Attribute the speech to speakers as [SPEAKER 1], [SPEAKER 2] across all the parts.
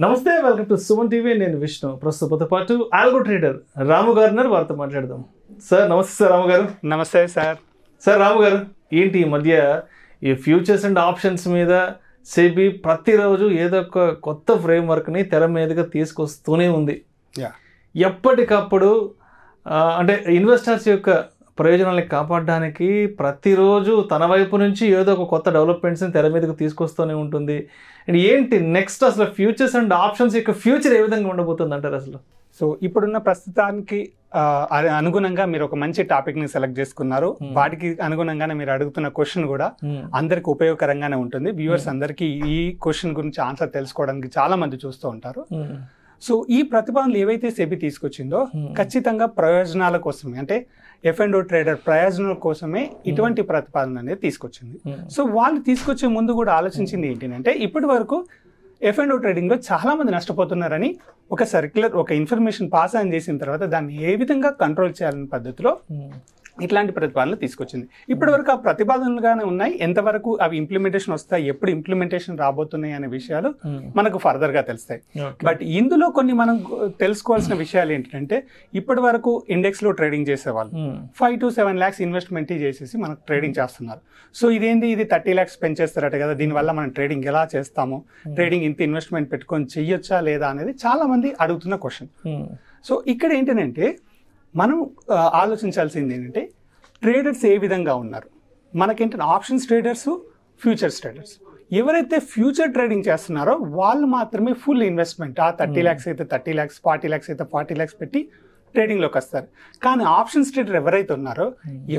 [SPEAKER 1] నమస్తే, welcome to Suman TV. నేను విష్ణు. ప్రస్తుతంతో పాటు ఆల్గో ట్రేడర్ రాము గారు వారితో మాట్లాడదాం. సార్ నమస్తే. సార్ రాము గారు.
[SPEAKER 2] నమస్తే సార్.
[SPEAKER 1] సార్ రాము గారు, ఏంటి ఈ మధ్య ఈ ఫ్యూచర్స్ అండ్ ఆప్షన్స్ మీద సెబీ ప్రతిరోజు ఏదో ఒక కొత్త ఫ్రేమ్వర్క్ని తెర మీదుగా తీసుకొస్తూనే ఉంది. ఎప్పటికప్పుడు అంటే ఇన్వెస్టర్స్ యొక్క ప్రయోజనాలను కాపాడడానికి ప్రతిరోజు తన వైపు నుంచి ఏదో ఒక కొత్త డెవలప్మెంట్స్ని తెర మీదకు తీసుకొస్తూనే ఉంటుంది. అండ్ ఏంటి నెక్స్ట్ అసలు ఫ్యూచర్స్ అండ్ ఆప్షన్స్ యొక్క ఫ్యూచర్ ఏ విధంగా ఉండబోతుంది అంటారు అసలు?
[SPEAKER 2] సో ఇప్పుడున్న ప్రస్తుతానికి అనుగుణంగా మీరు ఒక మంచి టాపిక్ని సెలెక్ట్ చేసుకున్నారు. వాటికి అనుగుణంగానే మీరు అడుగుతున్న క్వశ్చన్ కూడా అందరికి ఉపయోగకరంగానే ఉంటుంది. వ్యూవర్స్ అందరికీ ఈ క్వశ్చన్ గురించి ఆన్సర్ తెలుసుకోవడానికి చాలా మంది చూస్తూ ఉంటారు. సో ఈ ప్రతిపాదనలు ఏవైతే సెబీ తీసుకొచ్చిందో ఖచ్చితంగా ప్రయోజనాల కోసమే, అంటే F&O ట్రేడర్ ప్రయోజనాల కోసమే ఇటువంటి ప్రతిపాదన అనేది తీసుకొచ్చింది. సో వాళ్ళు తీసుకొచ్చే ముందు కూడా ఆలోచించింది ఏంటంటే, ఇప్పటి వరకు F&O ట్రేడింగ్లో చాలా మంది నష్టపోతున్నారని ఒక సర్క్యులర్, ఒక ఇన్ఫర్మేషన్ పాస్ ఆన్ చేసిన తర్వాత దాన్ని ఏ విధంగా కంట్రోల్ చేయాలనే పద్ధతిలో ఇట్లాంటి ప్రతిపాదనలు తీసుకొచ్చింది. ఇప్పటి వరకు ఆ ప్రతిపాదనలుగానే ఉన్నాయి. ఎంతవరకు అవి ఇంప్లిమెంటేషన్ వస్తాయి, ఎప్పుడు ఇంప్లిమెంటేషన్ రాబోతున్నాయి అనే విషయాలు మనకు ఫర్దర్ గా తెలుస్తాయి. బట్ ఇందులో కొన్ని మనం తెలుసుకోవాల్సిన విషయాలు ఏంటంటే, ఇప్పటి వరకు ఇండెక్స్ లో ట్రేడింగ్ చేసేవాళ్ళు 5 to 7 lakhs ఇన్వెస్ట్మెంట్ చేసేసి మనకు ట్రేడింగ్ చేస్తున్నారు. సో ఇది 30 lakhs పెంచేస్తారట కదా, దీనివల్ల మనం ట్రేడింగ్ ఎలా చేస్తాము, ట్రేడింగ్ ఇంత ఇన్వెస్ట్మెంట్ పెట్టుకొని చెయ్యొచ్చా లేదా అనేది చాలా మంది అడుగుతున్న క్వశ్చన్. సో ఇక్కడ ఏంటంటే మనం ఆలోచించాల్సింది ఏంటంటే, ట్రేడర్స్ ఏ విధంగా ఉన్నారు. మనకేంటంటే ఆప్షన్స్ ట్రేడర్స్, ఫ్యూచర్స్ ట్రేడర్స్. ఎవరైతే ఫ్యూచర్ ట్రేడింగ్ చేస్తున్నారో వాళ్ళు మాత్రమే ఫుల్ ఇన్వెస్ట్మెంట్, 30 lakhs అయితే 30 lakhs, 40 lakhs అయితే 40 lakhs పెట్టి ట్రేడింగ్లోకి వస్తారు. కానీ ఆప్షన్స్ ట్రేడర్ ఎవరైతే ఉన్నారో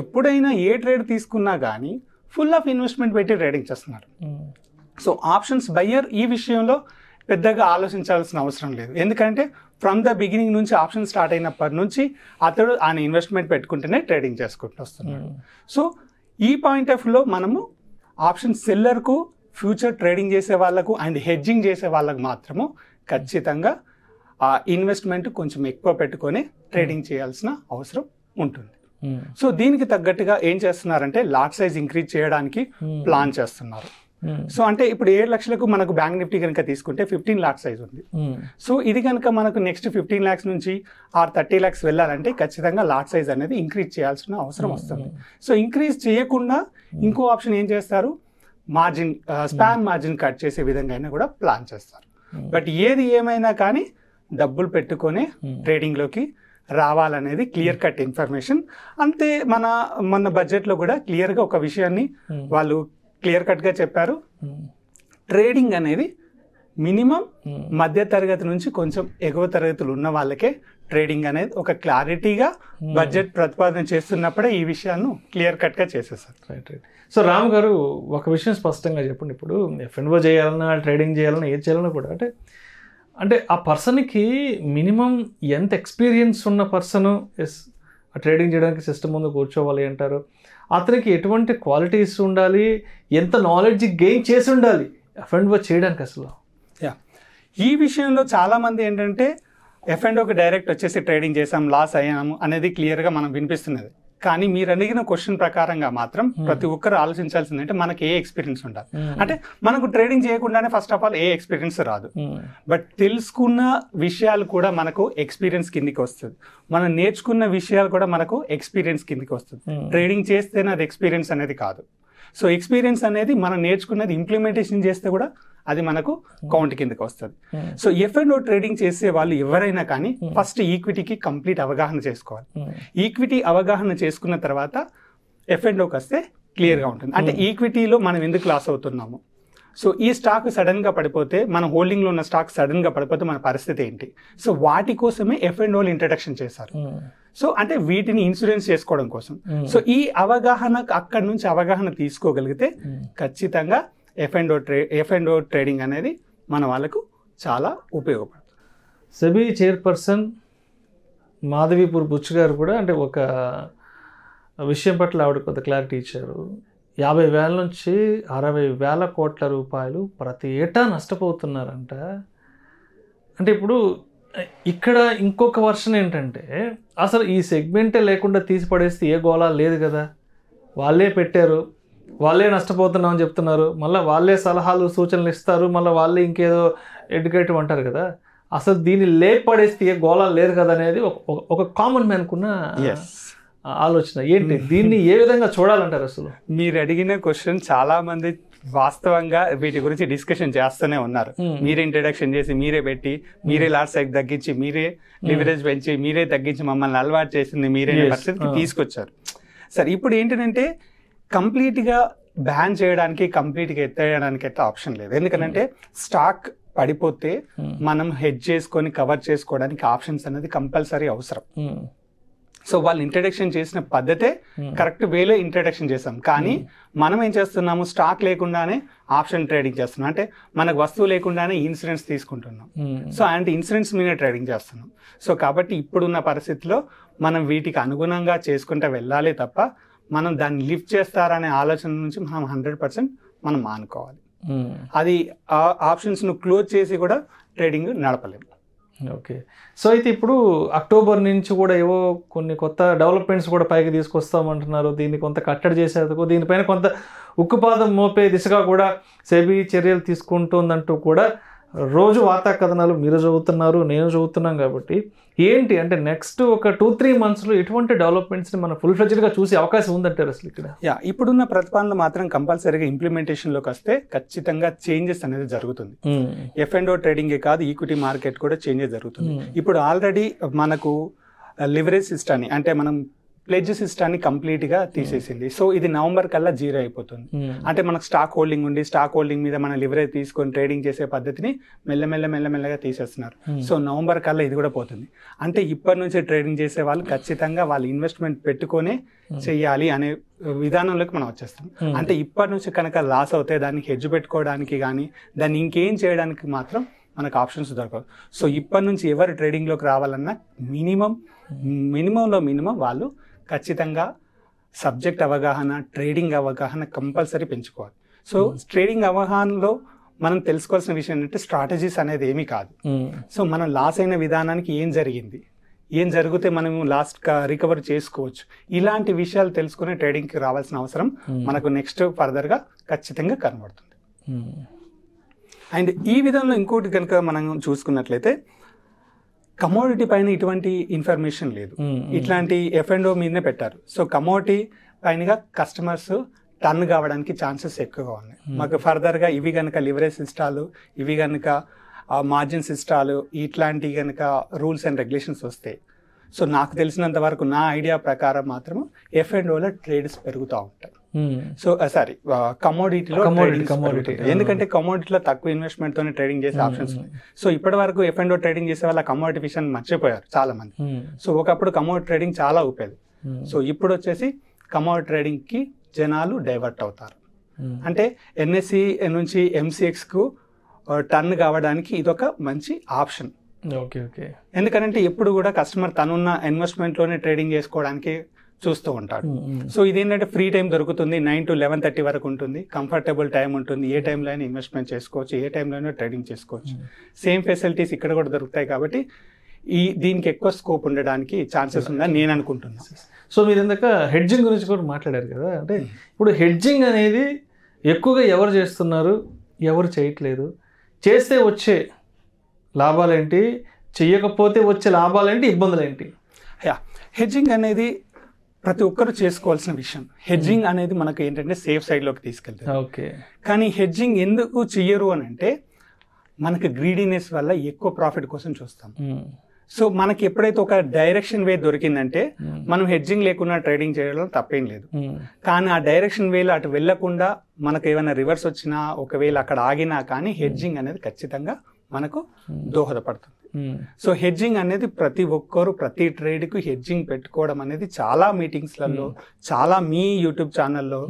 [SPEAKER 2] ఎప్పుడైనా ఏ ట్రేడ్ తీసుకున్నా కానీ ఫుల్ ఆఫ్ ఇన్వెస్ట్మెంట్ పెట్టి ట్రేడింగ్ చేస్తున్నారు. సో ఆప్షన్స్ బయ్యర్ ఈ విషయంలో పెద్దగా ఆలోచించాల్సిన అవసరం లేదు. ఎందుకంటే ఫ్రమ్ ద బిగినింగ్ నుంచి ఆప్షన్ స్టార్ట్ అయినప్పటి నుంచి అతడు ఆయన ఇన్వెస్ట్మెంట్ పెట్టుకుంటేనే ట్రేడింగ్ చేసుకుంటూ వస్తున్నాడు. సో ఈ పాయింట్ ఆఫ్ వ్యూలో మనము ఆప్షన్ సెల్లర్కు, ఫ్యూచర్ ట్రేడింగ్ చేసే వాళ్ళకు అండ్ హెడ్జింగ్ చేసే వాళ్ళకు మాత్రము ఖచ్చితంగా ఆ ఇన్వెస్ట్మెంట్ కొంచెం ఎక్కువ పెట్టుకొని ట్రేడింగ్ చేయాల్సిన అవసరం ఉంటుంది. సో దీనికి తగ్గట్టుగా ఏం చేస్తున్నారంటే, లాట్ సైజ్ ఇంక్రీజ్ చేయడానికి ప్లాన్ చేస్తున్నారు. సో అంటే ఇప్పుడు 7 లక్షలకు మనకు బ్యాంక్ నిఫ్టీ కనుక తీసుకుంటే 15 lakhs సైజ్ ఉంది. సో ఇది కనుక మనకు నెక్స్ట్ 15 lakhs నుంచి 30 lakhs వెళ్ళాలంటే ఖచ్చితంగా లాట్ సైజ్ అనేది ఇంక్రీజ్ చేయాల్సిన అవసరం వస్తుంది. సో ఇంక్రీజ్ చేయకుండా ఇంకో ఆప్షన్ ఏం చేస్తారు, మార్జిన్, స్పాన్ మార్జిన్ కట్ చేసే విధంగా అయినా కూడా ప్లాన్ చేస్తారు. బట్ ఏది ఏమైనా కానీ డబ్బులు పెట్టుకొని ట్రేడింగ్లోకి రావాలనేది క్లియర్ కట్ ఇన్ఫర్మేషన్. అంతే మన బడ్జెట్లో కూడా క్లియర్గా ఒక విషయాన్ని వాళ్ళు క్లియర్ కట్గా చెప్పారు. ట్రేడింగ్ అనేది మినిమం మధ్య తరగతి నుంచి కొంచెం ఎగువ తరగతులు ఉన్న వాళ్ళకే ట్రేడింగ్ అనేది ఒక క్లారిటీగా బడ్జెట్ ప్రతిపాదన చేస్తున్నప్పుడే ఈ విషయాలను క్లియర్ కట్గా చేసేసారు.
[SPEAKER 1] రైట్. సో రామ్ గారు, ఒక విషయం స్పష్టంగా చెప్పండి. ఇప్పుడు F&O చేయాలన్నా, ట్రేడింగ్ చేయాలన్నా, ఏది చేయాలన్నా కూడా అంటే ఆ పర్సన్కి మినిమం ఎంత ఎక్స్పీరియన్స్ ఉన్న పర్సన్ ట్రేడింగ్ చేయడానికి సిస్టమ్ ముందు కూర్చోవాలి అంటారు. అతనికి ఎటువంటి క్వాలిటీస్ ఉండాలి, ఎంత నాలెడ్జ్ గెయిన్ చేసి ఉండాలి F&O చేయడానికి అసలు?
[SPEAKER 2] ఈ విషయంలో చాలామంది ఏంటంటే F&Oకి డైరెక్ట్ వచ్చేసి ట్రేడింగ్ చేసాం, లాస్ అయ్యాము అనేది క్లియర్గా మనం వినిపిస్తున్నది. కానీ మీరు అడిగిన క్వశ్చన్ ప్రకారంగా మాత్రం ప్రతి ఒక్కరు ఆలోచించాల్సింది అంటే, మనకి ఏ ఎక్స్పీరియన్స్ ఉండాలి. అంటే మనకు ట్రేడింగ్ చేయకుండానే first of all A experience రాదు. బట్ తెలుసుకున్న విషయాలు కూడా మనకు ఎక్స్పీరియన్స్ కిందికి వస్తుంది. మనం నేర్చుకున్న విషయాలు కూడా మనకు ఎక్స్పీరియన్స్ కిందికి వస్తుంది. ట్రేడింగ్ చేస్తేనే అది ఎక్స్పీరియన్స్ అనేది కాదు. సో ఎక్స్పీరియన్స్ అనేది మనం నేర్చుకున్నది ఇంప్లిమెంటేషన్ చేస్తే కూడా అది మనకు కౌంట్ కిందకి వస్తుంది. సో F&O ట్రేడింగ్ చేసే వాళ్ళు ఎవరైనా కానీ ఫస్ట్ ఈక్విటీకి కంప్లీట్ అవగాహన చేసుకోవాలి. ఈక్విటీ అవగాహన చేసుకున్న తర్వాత F&Oకి వస్తే క్లియర్గా ఉంటుంది. అంటే ఈక్విటీలో మనం ఎందుకు లాస్ అవుతున్నాము, సో ఈ స్టాక్ సడన్గా పడిపోతే, మన హోల్డింగ్లో ఉన్న స్టాక్ సడన్గా పడిపోతే మన పరిస్థితి ఏంటి. సో వాటి కోసమే F&Oలు ఇంట్రడక్షన్ చేశారు. సో అంటే వీటిని ఇన్సూరెన్స్ చేసుకోవడం కోసం. సో ఈ అవగాహన, అక్కడి నుంచి అవగాహన తీసుకోగలిగితే ఖచ్చితంగా F&O ట్రేడింగ్ అనేది మన వాళ్ళకు చాలా ఉపయోగపడుతుంది.
[SPEAKER 1] సెబీ చైర్పర్సన్ మాధవీపూర్ బుచ్ గారు కూడా అంటే ఒక విషయం పట్ల ఆవిడ కొంత క్లారిటీ ఇచ్చారు. 50,000 నుంచి 60,000 కోట్ల రూపాయలు ప్రతి ఏటా నష్టపోతున్నారంట. అంటే ఇప్పుడు ఇక్కడ ఇంకొక వర్షన్ ఏంటంటే, అసలు ఈ సెగ్మెంటే లేకుండా తీసి పడేస్తే ఏ గోళ లేదు కదా, వాళ్ళే పెట్టారు, వాళ్ళే నష్టపోతున్నాం అని చెప్తున్నారు, మళ్ళీ వాళ్ళే సలహాలు సూచనలు ఇస్తారు, మళ్ళీ వాళ్ళే ఇంకేదో ఎడ్యుకేటివ్ అంటారు కదా. అసలు దీన్ని లేపడేస్తే గోళ లేదు కదా అనేది ఒక కామన్ మ్యాన్కున్న ఆలోచన. ఏంటి దీన్ని ఏ విధంగా చూడాలంటారు? అసలు
[SPEAKER 2] మీరు అడిగిన క్వశ్చన్ చాలా మంది వాస్తవంగా వీటి గురించి డిస్కషన్ చేస్తూనే ఉన్నారు. మీరే ఇంట్రడక్షన్ చేసి, మీరే పెట్టి, మీరే లాట్ సైజ్ తగ్గించి, మీరే లివరేజ్ పెంచి, మీరే తగ్గించి మమ్మల్ని అలవాటు చేసింది మీరే పరిస్థితికి తీసుకొచ్చారు. సరే, ఇప్పుడు ఏంటంటే కంప్లీట్గా బ్యాన్ చేయడానికి, కంప్లీట్గా ఎత్తేయడానికి అయితే ఆప్షన్ లేదు. ఎందుకంటే స్టాక్ పడిపోతే మనం హెడ్జ్ చేసుకొని కవర్ చేసుకోవడానికి ఆప్షన్స్ అనేది కంపల్సరీ అవసరం. సో వాళ్ళు ఇంట్రడక్షన్ చేసిన పద్ధతే కరెక్ట్ వేలో ఇంట్రడక్షన్ చేస్తాం. కానీ మనం ఏం చేస్తున్నాము, స్టాక్ లేకుండానే ఆప్షన్ ట్రేడింగ్ చేస్తున్నాం. అంటే మనకు వస్తువు లేకుండానే ఇన్సూరెన్స్ తీసుకుంటున్నాం. సో అంటే ఇన్సూరెన్స్ మీద ట్రేడింగ్ చేస్తున్నాం. సో కాబట్టి ఇప్పుడున్న పరిస్థితిలో మనం వీటికి అనుగుణంగా చేసుకుంటూ వెళ్ళాలి తప్ప మనం దాన్ని లిఫ్ట్ చేస్తారనే ఆలోచన నుంచి మనం 100% మనం మానుకోవాలి. అది ఆ ఆప్షన్స్ను క్లోజ్ చేసి కూడా ట్రేడింగ్ నడపలేము.
[SPEAKER 1] ఓకే. సో అయితే ఇప్పుడు అక్టోబర్ నుంచి కూడా ఏవో కొన్ని కొత్త డెవలప్మెంట్స్ కూడా పైకి తీసుకొస్తామంటున్నారు. దీన్ని కొంత కట్టడి చేసేందుకు, దీనిపైన కొంత ఉక్కుపాదం మోపే దిశగా కూడా సెబీ చర్యలు తీసుకుంటుందంటూ కూడా రోజు వార్తా కథనాలు మీరు చదువుతున్నారు, నేను చదువుతున్నాం. కాబట్టి ఏంటి అంటే నెక్స్ట్ ఒక 2-3 monthsలో ఎటువంటి డెవలప్మెంట్స్ని మనం ఫుల్ ఫ్లెడ్జ్డ్గా చూసే అవకాశం ఉందంటారు అసలు ఇక్కడ?
[SPEAKER 2] ఇప్పుడున్న ప్రతిపాదనలు మాత్రం కంపల్సరీగా ఇంప్లిమెంటేషన్లోకి వస్తే ఖచ్చితంగా చేంజెస్ అనేది జరుగుతుంది. F&O ట్రేడింగే కాదు, ఈక్విటీ మార్కెట్ కూడా చేంజెస్ జరుగుతుంది. ఇప్పుడు ఆల్రెడీ మనకు లివరేజ్ సిస్టాన్ని, అంటే మనం ప్లెడ్జ్ సిస్టాన్ని కంప్లీట్గా తీసేసింది. సో ఇది నవంబర్ కల్లా 0 అయిపోతుంది. అంటే మనకు స్టాక్ హోల్డింగ్ ఉండి, స్టాక్ హోల్డింగ్ మీద మన లివరేజ్ తీసుకొని ట్రేడింగ్ చేసే పద్ధతిని మెల్లమెల్లగా తీసేస్తున్నారు. సో నవంబర్ కల్లా ఇది కూడా పోతుంది. అంటే ఇప్పటి నుంచి ట్రేడింగ్ చేసే వాళ్ళు ఖచ్చితంగా వాళ్ళు ఇన్వెస్ట్మెంట్ పెట్టుకొనే చెయ్యాలి అనే విధానంలోకి మనం వచ్చేస్తాం. అంటే ఇప్పటి నుంచి కనుక లాస్ అవుతే దానికి హెడ్జ్ పెట్టుకోవడానికి కానీ దాన్ని ఇంకేం చేయడానికి మాత్రం మనకు ఆప్షన్స్ దొరకవు. సో ఇప్పటి నుంచి ఎవరు ట్రేడింగ్లోకి రావాలన్నా మినిమం వాళ్ళు ఖచ్చితంగా సబ్జెక్ట్ అవగాహన, ట్రేడింగ్ అవగాహన కంపల్సరీ పెంచుకోవాలి. సో ట్రేడింగ్ అవగాహనలో మనం తెలుసుకోవాల్సిన విషయం ఏంటంటే స్ట్రాటజీస్ అనేది ఏమీ కాదు. సో మనం లాస్ అయిన విధానానికి ఏం జరిగింది, ఏం జరిగితే మనం లాస్ట్ రికవర్ చేసుకోవచ్చు, ఇలాంటి విషయాలు తెలుసుకునే ట్రేడింగ్కి రావాల్సిన అవసరం మనకు నెక్స్ట్ ఫర్దర్గా ఖచ్చితంగా కనబడుతుంది. అండ్ ఈ విధంలో ఇంకోటి కనుక మనం చూసుకున్నట్లయితే కమోడిటీ పైన ఇటువంటి ఇన్ఫర్మేషన్ లేదు. ఇట్లాంటి F&O మీదనే పెట్టారు. సో కమోడిటీ పైనగా కస్టమర్స్ టర్న్ కావడానికి ఛాన్సెస్ ఎక్కువగా ఉన్నాయి. మాకు ఫర్దర్గా ఇవి కనుక లివరేజ్ సిస్టాలు, ఇవి కనుక మార్జిన్ సిస్టాలు, ఇట్లాంటి కనుక రూల్స్ అండ్ రెగ్యులేషన్స్ వస్తాయి. సో నాకు తెలిసినంత వరకు నా ఐడియా ప్రకారం మాత్రం F&Oలో ట్రేడ్స్ పెరుగుతూ ఉంటాయి. సో సారీ కమోడిటీలో, ఎందుకంటే కమోడిటీలో తక్కువ ఇన్వెస్ట్మెంట్ తోనే ట్రేడింగ్ చేసే ఆప్షన్స్ ఉన్నాయి. సో ఇప్పటి వరకు F&O ట్రేడింగ్ చేసే వాళ్ళ కమోడిటీ విషయాన్ని మర్చిపోయారు చాలా మంది. సో ఒకప్పుడు కమోడిటీ ట్రేడింగ్ చాలా ఊపేది. సో ఇప్పుడు వచ్చేసి కమోడిటీ ట్రేడింగ్ కి జనాలు డైవర్ట్ అవుతారు. అంటే NSE నుంచి MCXకు టర్న్ కావడానికి ఇదొక మంచి ఆప్షన్. ఎందుకంటే ఎప్పుడు కూడా కస్టమర్ తనున్న ఇన్వెస్ట్మెంట్ లోనే ట్రేడింగ్ చేసుకోవడానికి చూస్తూ ఉంటాడు. సో ఇదేంటంటే ఫ్రీ టైం దొరుకుతుంది, 9 to 11:30 వరకు ఉంటుంది, కంఫర్టబుల్ టైం ఉంటుంది, ఏ టైంలో అయినా ఇన్వెస్ట్మెంట్ చేసుకోవచ్చు, ఏ టైంలో అయినా ట్రేడింగ్ చేసుకోవచ్చు. సేమ్ ఫెసిలిటీస్ ఇక్కడ కూడా దొరుకుతాయి. కాబట్టి దీనికి ఎక్కువ స్కోప్ ఉండడానికి ఛాన్సెస్ ఉందని నేను అనుకుంటున్నాను.
[SPEAKER 1] సో మీరు ఇందాక హెడ్జింగ్ గురించి కూడా మాట్లాడారు కదా, అంటే ఇప్పుడు హెడ్జింగ్ అనేది ఎక్కువగా ఎవరు చేస్తున్నారు, ఎవరు చేయట్లేదు, చేస్తే వచ్చే లాభాలేంటి, చెయ్యకపోతే వచ్చే లాభాలేంటి, ఇబ్బందులేంటి?
[SPEAKER 2] హెడ్జింగ్ అనేది ప్రతి ఒక్కరు చేసుకోవాల్సిన విషయం. హెడ్జింగ్ అనేది మనకు ఏంటంటే సేఫ్ సైడ్లోకి తీసుకెళ్తారు.
[SPEAKER 1] ఓకే.
[SPEAKER 2] కానీ హెడ్జింగ్ ఎందుకు చెయ్యరు అని అంటే మనకు గ్రీడీనెస్ వల్ల ఎక్కువ ప్రాఫిట్ కోసం చూస్తాం. సో మనకి ఎప్పుడైతే ఒక డైరెక్షన్ వే దొరికిందంటే మనం హెడ్జింగ్ లేకుండా ట్రేడింగ్ చేయడం తప్పేం లేదు. కానీ ఆ డైరెక్షన్ వేలో అటు వెళ్లకుండా మనకు ఏమైనా రివర్స్ వచ్చినా, ఒకవేళ అక్కడ ఆగినా కానీ హెడ్జింగ్ అనేది ఖచ్చితంగా మనకు దోహదపడుతుంది. సో హెడ్జింగ్ అనేది ప్రతి ఒక్కరు ప్రతి ట్రేడ్కు హెడ్జింగ్ పెట్టుకోవడం అనేది చాలా మీటింగ్స్లలో, చాలా మీ యూట్యూబ్ ఛానల్లో,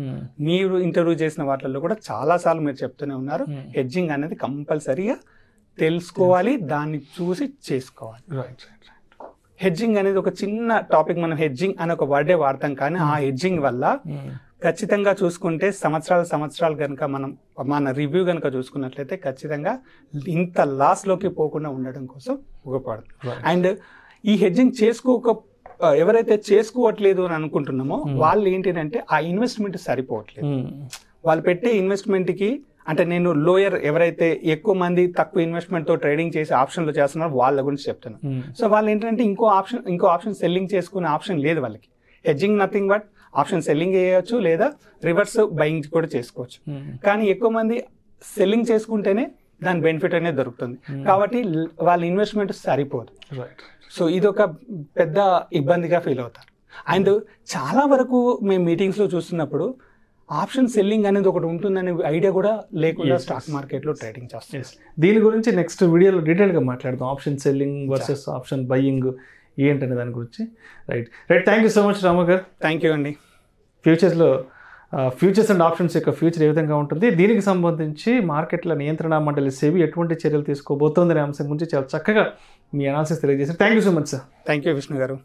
[SPEAKER 2] మీరు ఇంటర్వ్యూ చేసిన వాటిల్లో కూడా చాలా సార్లు మీరు చెప్తూనే ఉన్నారు. హెడ్జింగ్ అనేది కంపల్సరీగా తెలుసుకోవాలి, దాన్ని చూసి చేసుకోవాలి. హెడ్జింగ్ అనేది ఒక చిన్న టాపిక్. మనం హెడ్జింగ్ అని ఒక వర్డే వాడతాం, కానీ ఆ హెడ్జింగ్ వల్ల ఖచ్చితంగా చూసుకుంటే సంవత్సరాలు కనుక మన రివ్యూ కనుక చూసుకున్నట్లయితే ఖచ్చితంగా ఇంత లాస్లోకి పోకుండా ఉండడం కోసం ఉపయోగపడుతుంది. అండ్ ఈ హెడ్జింగ్ ఎవరైతే చేసుకోవట్లేదు అని అనుకుంటున్నామో వాళ్ళు ఏంటంటే ఆ ఇన్వెస్ట్మెంట్ సరిపోవట్లేదు. వాళ్ళు పెట్టే ఇన్వెస్ట్మెంట్కి అంటే నేను లోయర్ ఎవరైతే ఎక్కువ మంది తక్కువ ఇన్వెస్ట్మెంట్తో ట్రేడింగ్ చేసి ఆప్షన్లు చేస్తున్నారో వాళ్ళ గురించి చెప్తున్నాను. సో వాళ్ళు ఏంటంటే ఇంకో ఆప్షన్ సెల్లింగ్ చేసుకునే ఆప్షన్ లేదు వాళ్ళకి. Hedging nothing but option selling చేయవచ్చు లేదా రివర్స్ బయింగ్ కూడా చేసుకోవచ్చు. కానీ ఎక్కువ మంది సెల్లింగ్ చేసుకుంటేనే దాని బెనిఫిట్ అనేది దొరుకుతుంది కాబట్టి వాళ్ళ ఇన్వెస్ట్మెంట్ సరిపోదు. సో ఇది ఒక పెద్ద ఇబ్బందిగా ఫీల్ అవుతారు. అండ్ చాలా వరకు మేము మీటింగ్స్లో చూస్తున్నప్పుడు ఆప్షన్ సెల్లింగ్ అనేది ఒకటి ఉంటుందనే ఐడియా కూడా లేకుండా స్టాక్ మార్కెట్లో ట్రేడింగ్ చేస్తాం.
[SPEAKER 1] దీని గురించి నెక్స్ట్ వీడియోలో డీటెయిల్గా మాట్లాడదాం. Option selling versus option buying ఏంటనే దాని గురించి. Right. Thank you so much Ramu garu.
[SPEAKER 2] Thank you అండి.
[SPEAKER 1] ఫ్యూచర్స్ అండ్ ఆప్షన్స్ యొక్క ఫ్యూచర్ ఏ విధంగా ఉంటుంది, దీనికి సంబంధించి మార్కెట్ల నియంత్రణ మండలి సెబీ ఎటువంటి చర్యలు తీసుకోబోతోందనే అంశం గురించి చాలా చక్కగా మీ అనాలిసిస్ తెలియజేశారు. Thank you so much sir.
[SPEAKER 2] Thank you Vishnu గారు.